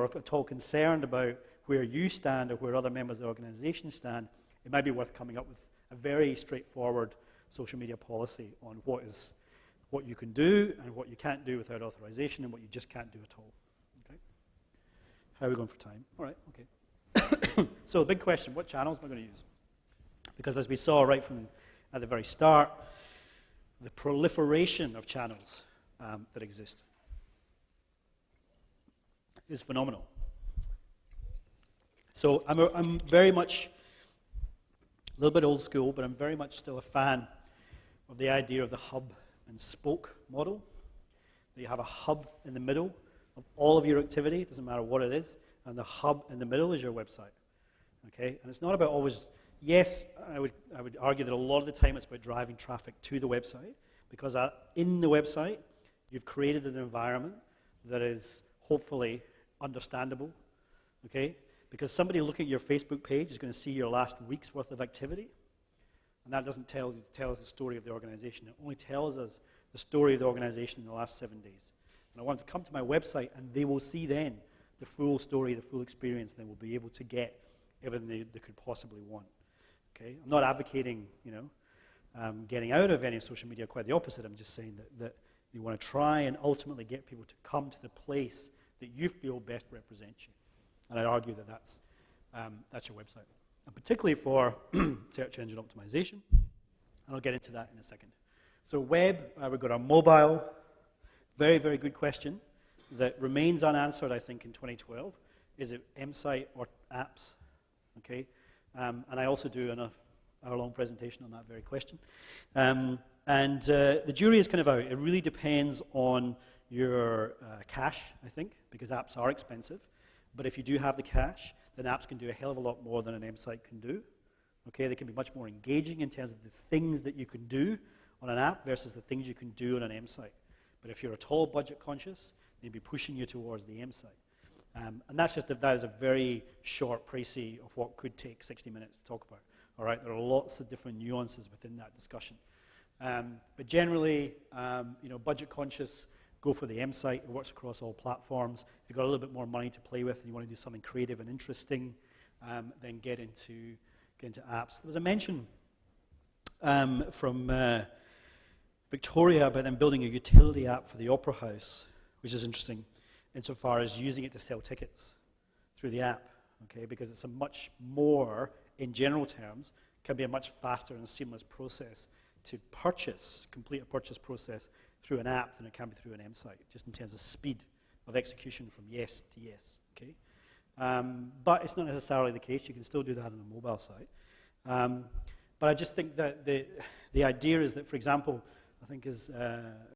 or at all concerned about where you stand or where other members of the organization stand, it might be worth coming up with a very straightforward social media policy on what you can do and what you can't do without authorization and what you just can't do at all. Okay? How are we going for time? All right, okay. So the big question, what channels am I going to use? Because as we saw right from at the very start, the proliferation of channels that exist is phenomenal. So I'm very much, a little bit old school, but I'm very much still a fan of the idea of the hub and spoke model. That you have a hub in the middle of all of your activity, doesn't matter what it is, and the hub in the middle is your website. Okay? And it's not about always, yes, I would argue that a lot of the time it's about driving traffic to the website, because in the website, you've created an environment that is hopefully understandable, okay? Because somebody looking at your Facebook page is going to see your last week's worth of activity, and that doesn't tell us the story of the organization. It only tells us the story of the organization in the last 7 days. And I want them to come to my website, and they will see then the full story, the full experience. They will be able to get everything they could possibly want. Okay? I'm not advocating, getting out of any social media. Quite the opposite. I'm just saying that you want to try and ultimately get people to come to the place that you feel best represents you. And I'd argue that that's your website. And particularly for search engine optimization. And I'll get into that in a second. So web, we've got our mobile. Very, very good question that remains unanswered, I think, in 2012. Is it M-site or apps? Okay. And I also do an hour-long presentation on that very question. The jury is kind of out. It really depends on your cash, I think, because apps are expensive. But if you do have the cash, then apps can do a hell of a lot more than an M-site can do. Okay, they can be much more engaging in terms of the things that you can do on an app versus the things you can do on an M-site. But if you're at all budget conscious, they'd be pushing you towards the M-site. And that's just that is a very short précis of what could take 60 minutes to talk about. All right, there are lots of different nuances within that discussion. But generally, budget conscious, go for the M-site. It works across all platforms. If you've got a little bit more money to play with and you want to do something creative and interesting, then get into apps. There was a mention from Victoria about them building a utility app for the Opera House, which is interesting insofar as using it to sell tickets through the app, okay? Because it's a much more, in general terms, can be a much faster and seamless process to complete a purchase process through an app than it can be through an M-site, just in terms of speed of execution from yes to yes, okay? But it's not necessarily the case. You can still do that on a mobile site. But I just think that the idea is that, for example, I think as